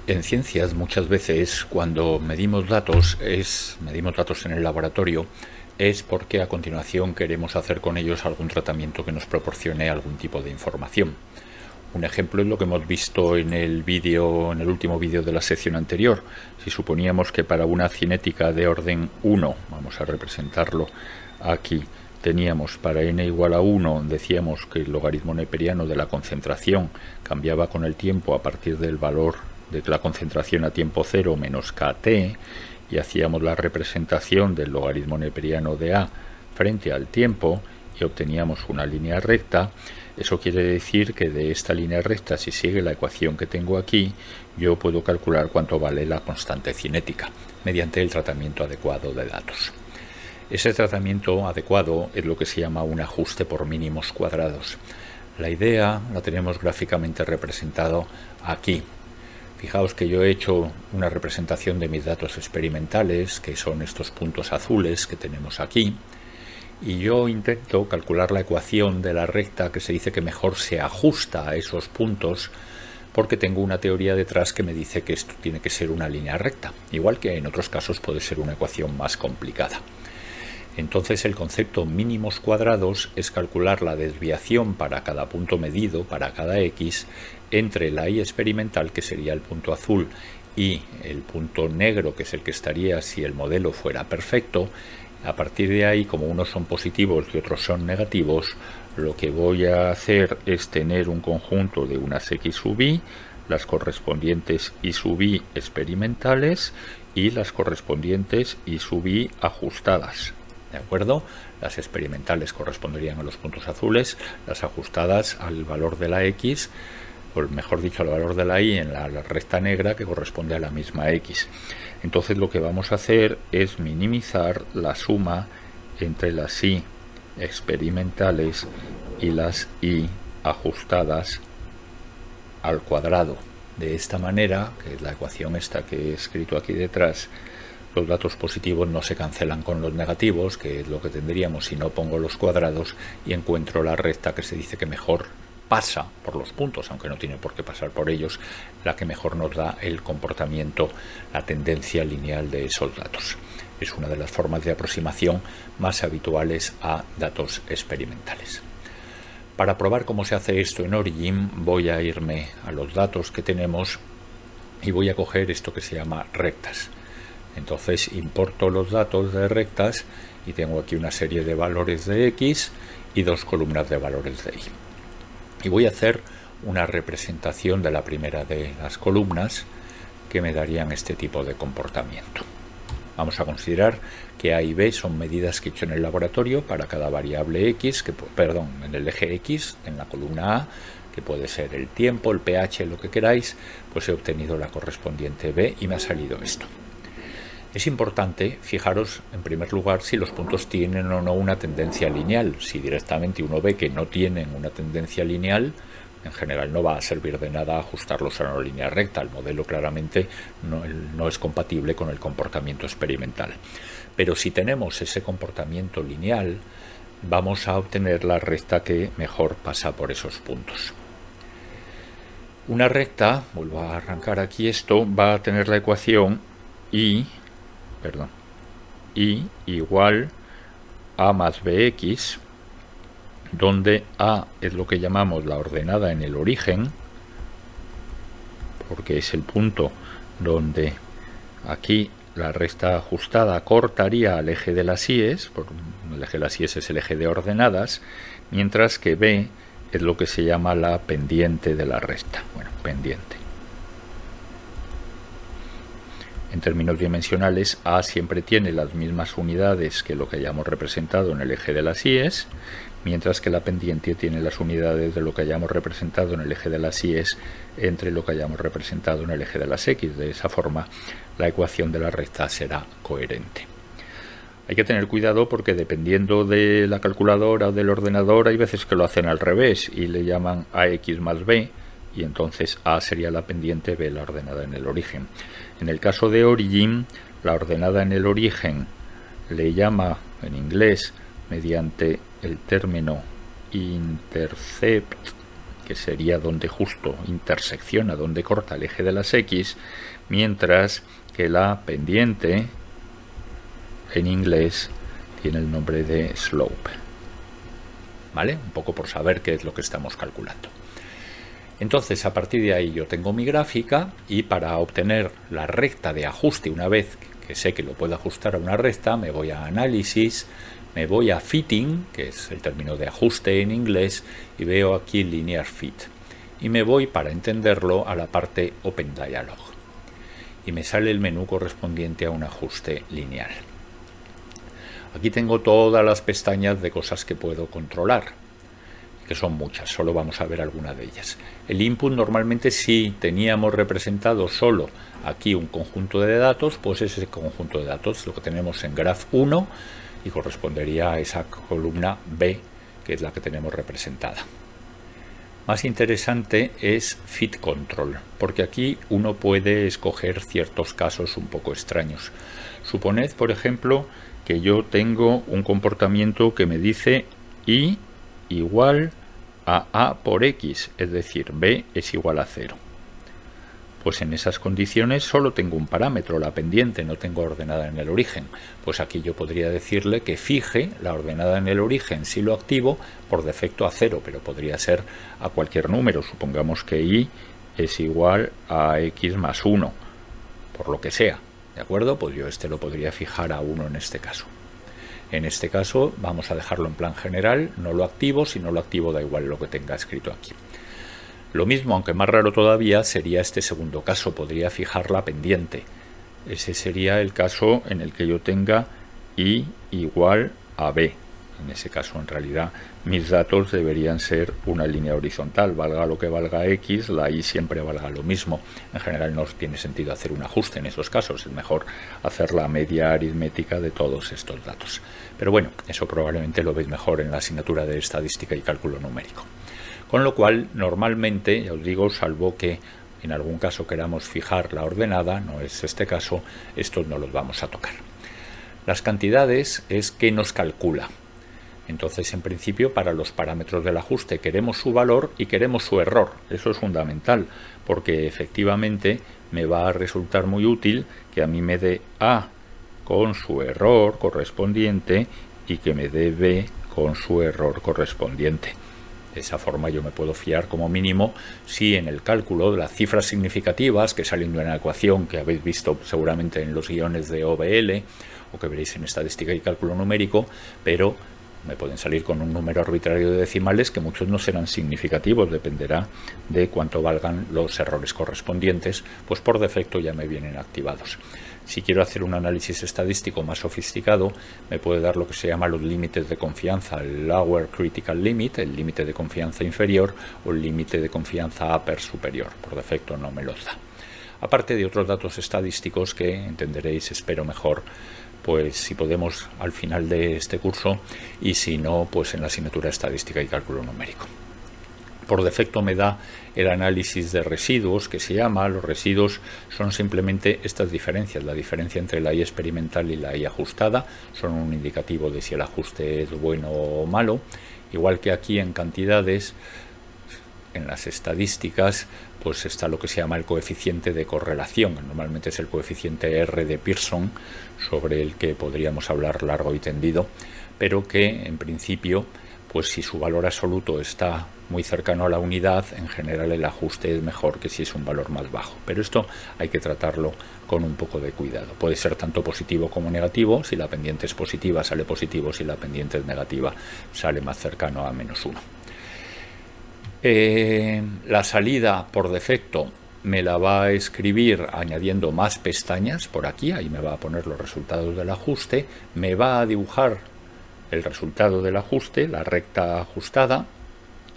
En ciencias muchas veces cuando medimos datos en el laboratorio es porque a continuación queremos hacer con ellos algún tratamiento que nos proporcione algún tipo de información. Un ejemplo es lo que hemos visto en el último vídeo de la sección anterior. Si suponíamos que para una cinética de orden 1, vamos a representarlo aquí, teníamos para n igual a 1, decíamos que el logaritmo neperiano de la concentración cambiaba con el tiempo a partir del valor de la concentración a tiempo cero menos kt, y hacíamos la representación del logaritmo neperiano de a frente al tiempo y obteníamos una línea recta. Eso quiere decir que de esta línea recta, si sigue la ecuación que tengo aquí, yo puedo calcular cuánto vale la constante cinética mediante el tratamiento adecuado de datos. Ese tratamiento adecuado es lo que se llama un ajuste por mínimos cuadrados. La idea la tenemos gráficamente representado aquí. Fijaos que yo he hecho una representación de mis datos experimentales, que son estos puntos azules que tenemos aquí, y yo intento calcular la ecuación de la recta que se dice que mejor se ajusta a esos puntos, porque tengo una teoría detrás que me dice que esto tiene que ser una línea recta, igual que en otros casos puede ser una ecuación más complicada. Entonces el concepto mínimos cuadrados es calcular la desviación para cada punto medido, para cada x, entre la y experimental, que sería el punto azul, y el punto negro, que es el que estaría si el modelo fuera perfecto. A partir de ahí, como unos son positivos y otros son negativos, lo que voy a hacer es tener un conjunto de unas x sub i, las correspondientes y sub i experimentales y las correspondientes y sub i ajustadas. ¿De acuerdo? Las experimentales corresponderían a los puntos azules, las ajustadas al valor de la x, o mejor dicho, al valor de la y en la recta negra, que corresponde a la misma x. Entonces lo que vamos a hacer es minimizar la suma entre las y experimentales y las y ajustadas al cuadrado. De esta manera, que es la ecuación esta que he escrito aquí detrás, los datos positivos no se cancelan con los negativos, que es lo que tendríamos si no pongo los cuadrados, y encuentro la recta que se dice que mejor pasa por los puntos, aunque no tiene por qué pasar por ellos, la que mejor nos da el comportamiento, la tendencia lineal de esos datos. Es una de las formas de aproximación más habituales a datos experimentales. Para probar cómo se hace esto en Origin, voy a irme a los datos que tenemos y voy a coger esto que se llama rectas. Entonces importo los datos de rectas y tengo aquí una serie de valores de x y dos columnas de valores de y. Y voy a hacer una representación de la primera de las columnas que me darían este tipo de comportamiento. Vamos a considerar que a y b son medidas que he hecho en el laboratorio para cada variable x, en el eje x, en la columna a, que puede ser el tiempo, el pH, lo que queráis, pues he obtenido la correspondiente b y me ha salido esto. Es importante fijaros, en primer lugar, si los puntos tienen o no una tendencia lineal. Si directamente uno ve que no tienen una tendencia lineal, en general no va a servir de nada ajustarlos a una línea recta. El modelo claramente no es compatible con el comportamiento experimental. Pero si tenemos ese comportamiento lineal, vamos a obtener la recta que mejor pasa por esos puntos. Una recta, vuelvo a arrancar aquí esto, va a tener la ecuación y igual a más bx, donde a es lo que llamamos la ordenada en el origen, porque es el punto donde aquí la recta ajustada cortaría al eje de las íes, porque el eje de las íes es el eje de ordenadas, mientras que b es lo que se llama la pendiente de la recta. Bueno, pendiente. En términos dimensionales, a siempre tiene las mismas unidades que lo que hayamos representado en el eje de las íes, mientras que la pendiente tiene las unidades de lo que hayamos representado en el eje de las íes entre lo que hayamos representado en el eje de las x. De esa forma, la ecuación de la recta será coherente. Hay que tener cuidado porque dependiendo de la calculadora o del ordenador, hay veces que lo hacen al revés y le llaman ax más b, y entonces a sería la pendiente, b la ordenada en el origen. En el caso de Origin, la ordenada en el origen le llama en inglés mediante el término intercept, que sería donde justo intersecciona, donde corta el eje de las X, mientras que la pendiente en inglés tiene el nombre de slope. ¿Vale? Un poco por saber qué es lo que estamos calculando. Entonces, a partir de ahí yo tengo mi gráfica, y para obtener la recta de ajuste, una vez que sé que lo puedo ajustar a una recta, me voy a análisis, me voy a fitting, que es el término de ajuste en inglés, y veo aquí linear fit. Y me voy, para entenderlo, a la parte Open Dialog. Y me sale el menú correspondiente a un ajuste lineal. Aquí tengo todas las pestañas de cosas que puedo controlar, que son muchas, solo vamos a ver alguna de ellas. El input, normalmente, si teníamos representado solo aquí un conjunto de datos, pues ese conjunto de datos lo que tenemos en graph 1 y correspondería a esa columna B, que es la que tenemos representada. Más interesante es fit control, porque aquí uno puede escoger ciertos casos un poco extraños. Suponed, por ejemplo, que yo tengo un comportamiento que me dice y igual a por x, es decir, b es igual a 0. Pues en esas condiciones solo tengo un parámetro, la pendiente, no tengo ordenada en el origen. Pues aquí yo podría decirle que fije la ordenada en el origen, si lo activo, por defecto a 0, pero podría ser a cualquier número. Supongamos que y es igual a x más 1, por lo que sea. ¿De acuerdo? Pues yo lo podría fijar a 1 en este caso. En este caso vamos a dejarlo en plan general, no lo activo, si no lo activo da igual lo que tenga escrito aquí. Lo mismo, aunque más raro todavía, sería este segundo caso, podría fijar la pendiente. Ese sería el caso en el que yo tenga y igual a b. En ese caso, en realidad, mis datos deberían ser una línea horizontal, valga lo que valga x, la y siempre valga lo mismo. En general no tiene sentido hacer un ajuste en esos casos, es mejor hacer la media aritmética de todos estos datos. Pero bueno, eso probablemente lo veis mejor en la asignatura de estadística y cálculo numérico. Con lo cual, normalmente, ya os digo, salvo que en algún caso queramos fijar la ordenada, no es este caso, estos no los vamos a tocar. Las cantidades es que nos calcula. Entonces, en principio, para los parámetros del ajuste queremos su valor y queremos su error. Eso es fundamental, porque efectivamente me va a resultar muy útil que a mí me dé A con su error correspondiente y que me dé B con su error correspondiente. De esa forma yo me puedo fiar como mínimo si en el cálculo de las cifras significativas que salen de una ecuación que habéis visto seguramente en los guiones de OBL o que veréis en estadística y cálculo numérico, pero me pueden salir con un número arbitrario de decimales que muchos no serán significativos, dependerá de cuánto valgan los errores correspondientes, pues por defecto ya me vienen activados. Si quiero hacer un análisis estadístico más sofisticado, me puede dar lo que se llama los límites de confianza, el lower critical limit, el límite de confianza inferior, o el límite de confianza upper superior. Por defecto no me los da. Aparte de otros datos estadísticos que entenderéis, espero mejor, pues si podemos al final de este curso, y si no, pues en la asignatura estadística y cálculo numérico. Por defecto me da el análisis de residuos, que se llama. Los residuos son simplemente estas diferencias, la diferencia entre la I experimental y la I ajustada, son un indicativo de si el ajuste es bueno o malo. Igual que aquí en cantidades, en las estadísticas, pues está lo que se llama el coeficiente de correlación. Normalmente es el coeficiente R de Pearson, sobre el que podríamos hablar largo y tendido, pero que en principio, pues si su valor absoluto está muy cercano a la unidad, en general el ajuste es mejor que si es un valor más bajo. Pero esto hay que tratarlo con un poco de cuidado. Puede ser tanto positivo como negativo. Si la pendiente es positiva, sale positivo. Si la pendiente es negativa, sale más cercano a -1. La salida por defecto me la va a escribir añadiendo más pestañas por aquí. Ahí me va a poner los resultados del ajuste. Me va a dibujar el resultado del ajuste, la recta ajustada.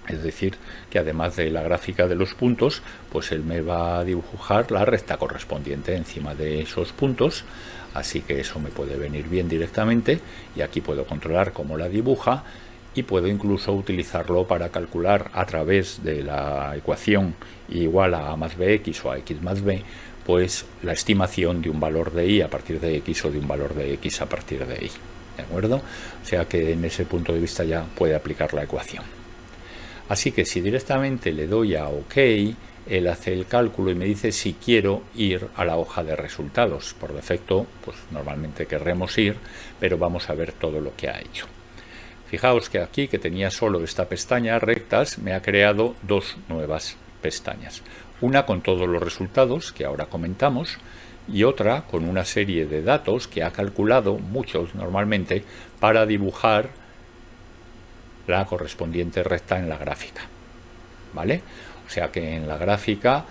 Es decir, que además de la gráfica de los puntos, pues él me va a dibujar la recta correspondiente encima de esos puntos, así que eso me puede venir bien directamente, y aquí puedo controlar cómo la dibuja, y puedo incluso utilizarlo para calcular a través de la ecuación igual a más bx o a x más b, pues la estimación de un valor de y a partir de x o de un valor de x a partir de y. ¿De acuerdo? O sea que en ese punto de vista ya puede aplicar la ecuación. Así que si directamente le doy a OK, él hace el cálculo y me dice si quiero ir a la hoja de resultados. Por defecto, pues normalmente querremos ir, pero vamos a ver todo lo que ha hecho. Fijaos que aquí, que tenía solo esta pestaña rectas, me ha creado dos nuevas pestañas. Una con todos los resultados que ahora comentamos y otra con una serie de datos que ha calculado, muchos normalmente, para dibujar la correspondiente recta en la gráfica. ¿Vale? O sea que en la gráfica,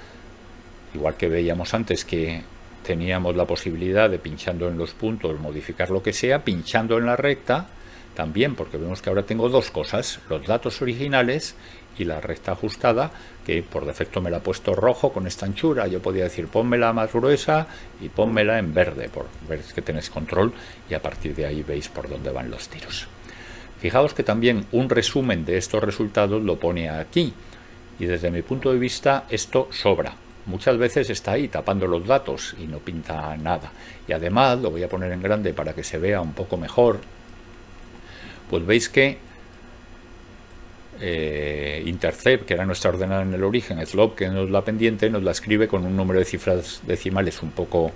igual que veíamos antes que teníamos la posibilidad de, pinchando en los puntos, modificar lo que sea, pinchando en la recta también, porque vemos que ahora tengo dos cosas, los datos originales y la recta ajustada, que por defecto me la ha puesto rojo con esta anchura. Yo podía decir pónmela más gruesa y pónmela en verde, por ver que tenéis control, y a partir de ahí veis por dónde van los tiros. Fijaos que también un resumen de estos resultados lo pone aquí, y desde mi punto de vista esto sobra. Muchas veces está ahí tapando los datos y no pinta nada. Y además, lo voy a poner en grande para que se vea un poco mejor, pues veis que intercept, que era nuestra ordenada en el origen, slope, que no es la pendiente, nos la escribe con un número de cifras decimales un poco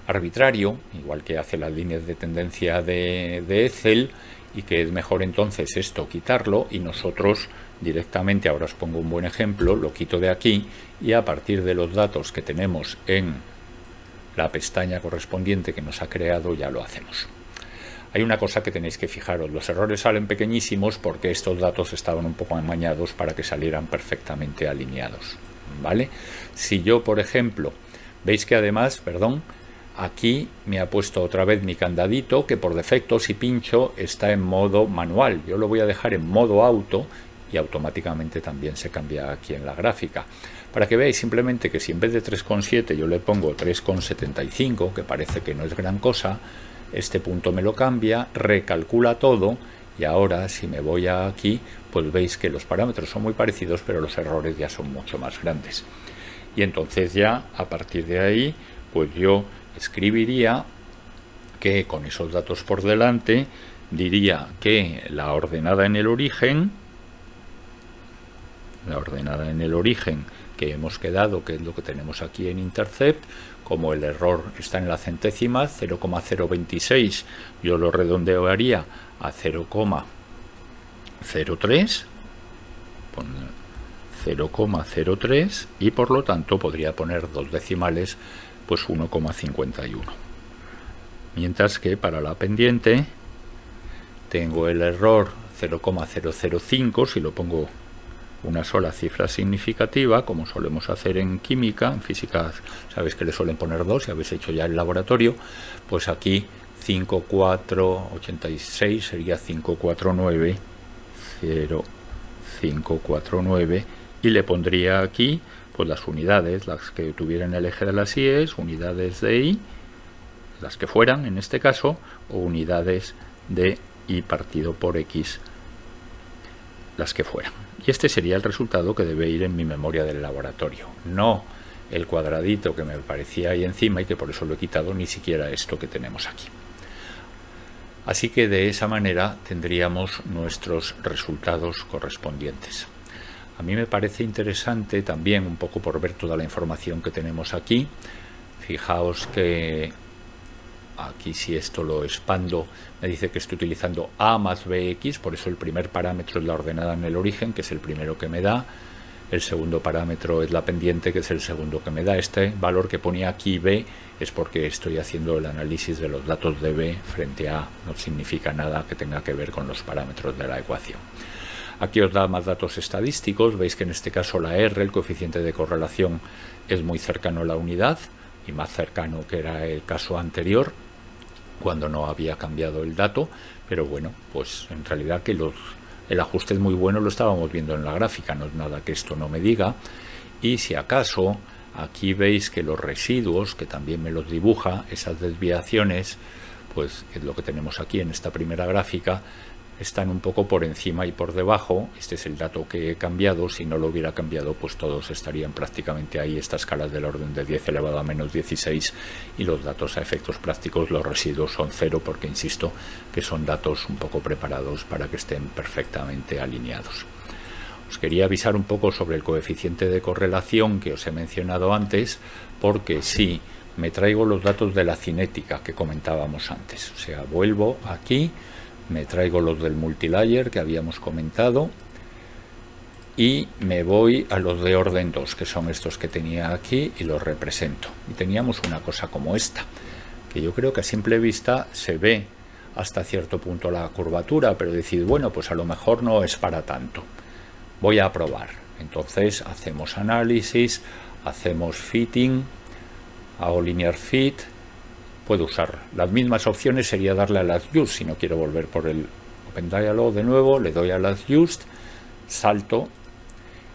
arbitrario, igual que hace las líneas de tendencia de Excel, y que es mejor entonces esto quitarlo, y nosotros directamente, ahora os pongo un buen ejemplo, lo quito de aquí y a partir de los datos que tenemos en la pestaña correspondiente que nos ha creado ya lo hacemos. Hay una cosa que tenéis que fijaros, los errores salen pequeñísimos porque estos datos estaban un poco amañados para que salieran perfectamente alineados, ¿vale? Si yo, por ejemplo, veis que además, aquí me ha puesto otra vez mi candadito, que por defecto si pincho está en modo manual. Yo lo voy a dejar en modo auto y automáticamente también se cambia aquí en la gráfica. Para que veáis simplemente que si en vez de 3,7 yo le pongo 3,75, que parece que no es gran cosa, este punto me lo cambia, recalcula todo, y ahora si me voy aquí, pues veis que los parámetros son muy parecidos, pero los errores ya son mucho más grandes. Y entonces ya a partir de ahí, pues yo escribiría que con esos datos por delante, diría que la ordenada en el origen que hemos quedado, que es lo que tenemos aquí en intercept, como el error está en la centésima, 0,026, yo lo redondearía a 0,03, 0,03, y por lo tanto podría poner dos decimales, pues 1,51. Mientras que para la pendiente tengo el error 0,005, si lo pongo una sola cifra significativa, como solemos hacer en química, en física sabéis que le suelen poner dos, si habéis hecho ya el laboratorio, pues aquí 5486 sería 549, 0549, y le pondría aquí pues las unidades, las que tuvieran el eje de las IES, unidades de I, las que fueran en este caso, o unidades de I partido por X, las que fueran. Y este sería el resultado que debe ir en mi memoria del laboratorio, no el cuadradito que me parecía ahí encima y que por eso lo he quitado, ni siquiera esto que tenemos aquí. Así que de esa manera tendríamos nuestros resultados correspondientes. A mí me parece interesante también, un poco por ver toda la información que tenemos aquí. Fijaos que aquí, si esto lo expando, me dice que estoy utilizando A más BX, por eso el primer parámetro es la ordenada en el origen, que es el primero que me da. El segundo parámetro es la pendiente, que es el segundo que me da. Este valor que ponía aquí B es porque estoy haciendo el análisis de los datos de B frente a A. No significa nada que tenga que ver con los parámetros de la ecuación. Aquí os da más datos estadísticos. Veis que en este caso la R, el coeficiente de correlación, es muy cercano a la unidad y más cercano que era el caso anterior, cuando no había cambiado el dato, pero bueno, pues en realidad que el ajuste es muy bueno, lo estábamos viendo en la gráfica, no es nada que esto no me diga. Y si acaso aquí veis que los residuos, que también me los dibuja, esas desviaciones, pues es lo que tenemos aquí en esta primera gráfica, están un poco por encima y por debajo. Este es el dato que he cambiado. Si no lo hubiera cambiado, pues todos estarían prácticamente ahí, esta escala del orden de 10 elevado a menos 16, y los datos a efectos prácticos, los residuos son 0, porque insisto que son datos un poco preparados para que estén perfectamente alineados. O Os quería avisar un poco sobre el coeficiente de correlación que os he mencionado antes, porque sí, me traigo los datos de la cinética que comentábamos antes. O sea, vuelvo aquí, me traigo los del multilayer que habíamos comentado y me voy a los de orden 2, que son estos que tenía aquí, y los represento. Y teníamos una cosa como esta, que yo creo que a simple vista se ve hasta cierto punto la curvatura, pero decir, bueno, pues a lo mejor no es para tanto. Voy a probar. Entonces hacemos análisis, hacemos fitting, hago linear fit, puedo usar las mismas opciones, sería darle a las just. Si no quiero volver por el Open Dialog de nuevo, le doy a las just, salto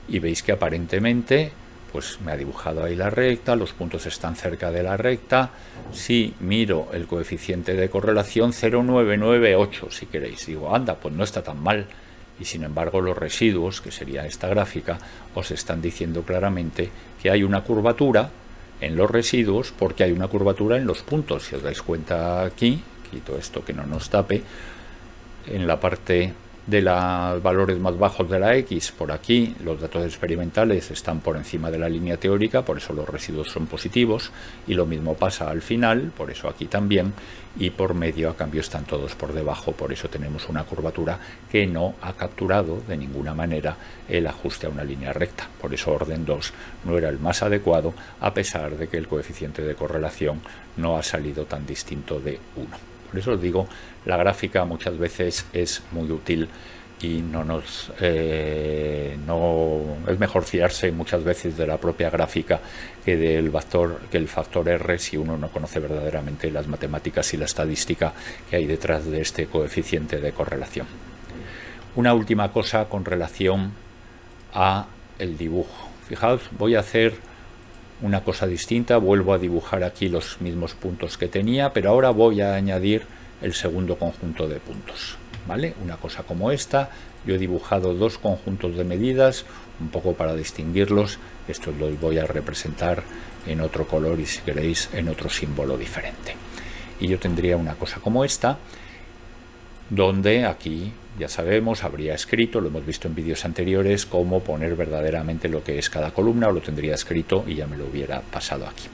y veis que aparentemente pues me ha dibujado ahí la recta, los puntos están cerca de la recta. Si miro el coeficiente de correlación, 0,998 si queréis, digo, anda, pues no está tan mal. Y sin embargo los residuos, que sería esta gráfica, os están diciendo claramente que hay una curvatura en los residuos porque hay una curvatura en los puntos. Si os dais cuenta aquí, quito esto que no nos tape, en la parte de los valores más bajos de la X, por aquí los datos experimentales están por encima de la línea teórica, por eso los residuos son positivos, y lo mismo pasa al final, por eso aquí también, y por medio a cambio están todos por debajo, por eso tenemos una curvatura que no ha capturado de ninguna manera el ajuste a una línea recta. Por eso orden 2 no era el más adecuado, a pesar de que el coeficiente de correlación no ha salido tan distinto de 1. Por eso os digo, la gráfica muchas veces es muy útil y no es mejor fiarse muchas veces de la propia gráfica que del factor R, si uno no conoce verdaderamente las matemáticas y la estadística que hay detrás de este coeficiente de correlación. Una última cosa con relación a el dibujo. Fijaos, voy a hacer una cosa distinta, vuelvo a dibujar aquí los mismos puntos que tenía, pero ahora voy a añadir el segundo conjunto de puntos, ¿vale? Una cosa como esta, yo he dibujado dos conjuntos de medidas, un poco para distinguirlos, estos los voy a representar en otro color y si queréis en otro símbolo diferente. Y yo tendría una cosa como esta, donde aquí, ya sabemos, habría escrito, lo hemos visto en vídeos anteriores, cómo poner verdaderamente lo que es cada columna, o lo tendría escrito y ya me lo hubiera pasado aquí.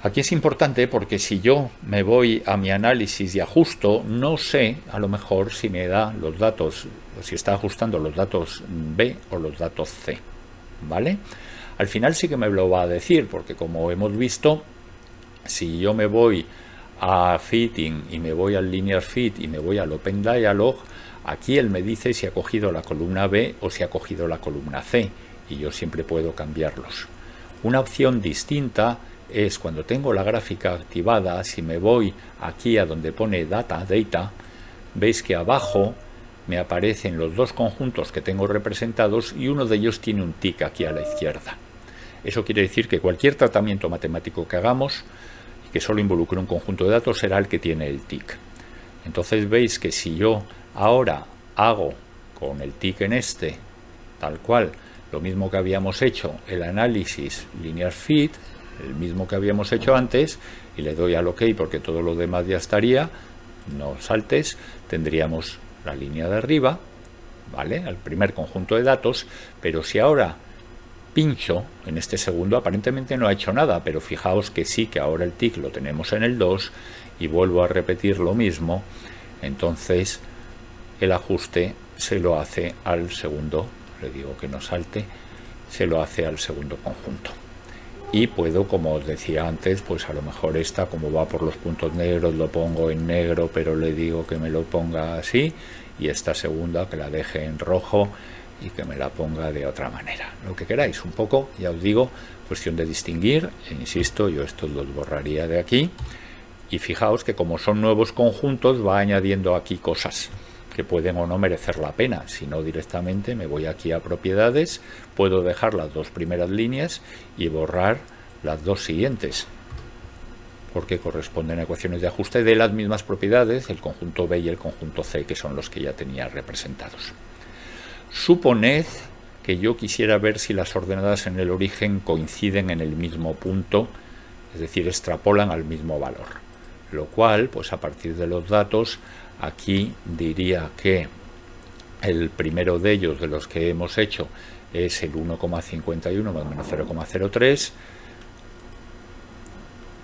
Aquí es importante porque si yo me voy a mi análisis y ajusto, no sé a lo mejor si me da los datos, si está ajustando los datos B o los datos C, ¿vale? Al final sí que me lo va a decir, porque como hemos visto, si yo me voy a fitting y me voy al linear fit y me voy al open dialog, aquí él me dice si ha cogido la columna B o si ha cogido la columna C, y yo siempre puedo cambiarlos. Una opción distinta es cuando tengo la gráfica activada, si me voy aquí a donde pone data, veis que abajo me aparecen los dos conjuntos que tengo representados y uno de ellos tiene un tic aquí a la izquierda. Eso quiere decir que cualquier tratamiento matemático que hagamos que solo involucre un conjunto de datos será el que tiene el tic. Entonces veis que si yo ahora hago con el tic en este, tal cual, lo mismo que habíamos hecho, el análisis linear fit, el mismo que habíamos hecho antes, y le doy al OK porque todo lo demás ya estaría, no saltes, tendríamos la línea de arriba, ¿vale? El primer conjunto de datos, pero si ahora pincho en este segundo, aparentemente no ha hecho nada, pero fijaos que sí, que ahora el tic lo tenemos en el 2 y vuelvo a repetir lo mismo, entonces el ajuste se lo hace al segundo, le digo que no salte, se lo hace al segundo conjunto. Y puedo, como os decía antes, pues a lo mejor esta, como va por los puntos negros, lo pongo en negro, pero le digo que me lo ponga así, y esta segunda que la deje en rojo y que me la ponga de otra manera, lo que queráis, un poco, ya os digo, cuestión de distinguir, e insisto, yo estos los borraría de aquí, y fijaos que como son nuevos conjuntos va añadiendo aquí cosas que pueden o no merecer la pena, si no directamente me voy aquí a propiedades, puedo dejar las dos primeras líneas y borrar las dos siguientes, porque corresponden a ecuaciones de ajuste de las mismas propiedades, el conjunto B y el conjunto C, que son los que ya tenía representados. Suponed que yo quisiera ver si las ordenadas en el origen coinciden en el mismo punto, es decir, extrapolan al mismo valor. Lo cual, pues a partir de los datos, aquí diría que El primero de ellos, de los que hemos hecho, es el 1,51 más o menos 0,03,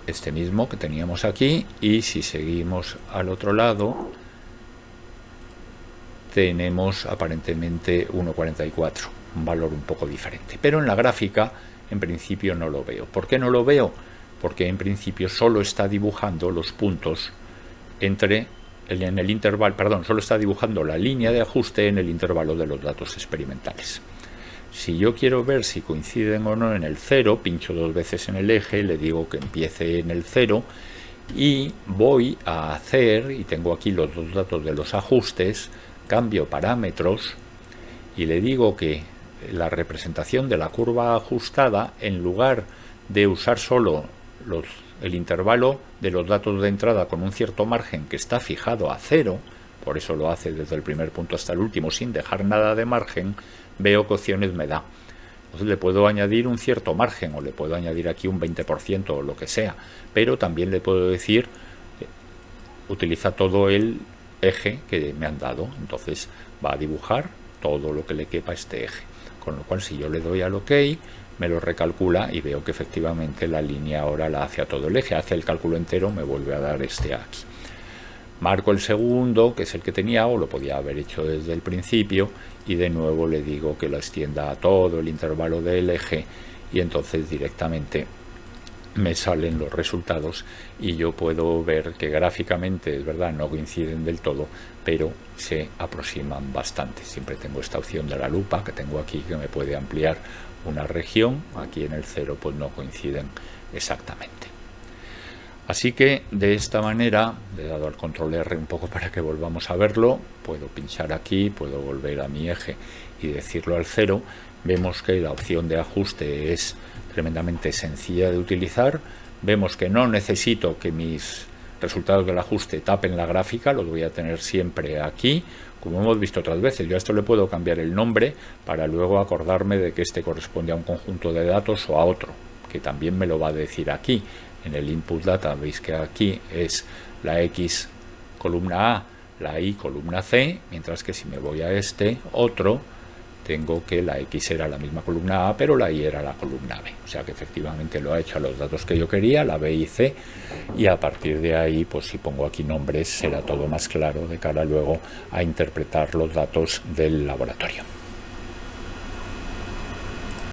este mismo que teníamos aquí, y si seguimos al otro lado tenemos aparentemente 1,44, un valor un poco diferente, pero en la gráfica en principio no lo veo. ¿Por qué no lo veo? Porque en principio solo está dibujando los puntos entre en el intervalo, perdón, solo está dibujando la línea de ajuste en el intervalo de los datos experimentales. Si yo quiero ver si coinciden o no en el 0, pincho 2 veces en el eje, le digo que empiece en el 0 y voy a hacer, y tengo aquí los dos datos de los ajustes, cambio parámetros y le digo que la representación de la curva ajustada, en lugar de usar solo el intervalo de los datos de entrada con un cierto margen que está fijado a 0, por eso lo hace desde el primer punto hasta el último sin dejar nada de margen, veo qué opciones me da. Entonces le puedo añadir un cierto margen o le puedo añadir aquí un 20% o lo que sea, pero también le puedo decir utiliza todo el eje que me han dado, entonces va a dibujar todo lo que le quepa a este eje, con lo cual si yo le doy al OK me lo recalcula y veo que efectivamente la línea ahora la hace a todo el eje, hace el cálculo entero, me vuelve a dar este aquí. Marco el segundo, que es el que tenía, o lo podía haber hecho desde el principio, y de nuevo le digo que lo extienda a todo el intervalo del eje y entonces directamente me salen los resultados y yo puedo ver que gráficamente, es verdad, no coinciden del todo, pero se aproximan bastante. Siempre tengo esta opción de la lupa que tengo aquí que me puede ampliar una región, aquí en el 0 pues no coinciden exactamente. Así que de esta manera, le he dado al control R un poco para que volvamos a verlo, puedo pinchar aquí, puedo volver a mi eje y decirlo al 0, vemos que la opción de ajuste es tremendamente sencilla de utilizar, vemos que no necesito que mis resultados del ajuste tapen la gráfica, los voy a tener siempre aquí, como hemos visto otras veces. Yo a esto le puedo cambiar el nombre para luego acordarme de que este corresponde a un conjunto de datos o a otro, que también me lo va a decir aquí. En el input data veis que aquí es la X columna A, la Y columna C, mientras que si me voy a este otro, tengo que la X era la misma columna A, pero la Y era la columna B. O sea que efectivamente lo ha hecho a los datos que yo quería, la B y C, y a partir de ahí, pues si pongo aquí nombres, será todo más claro de cara luego a interpretar los datos del laboratorio.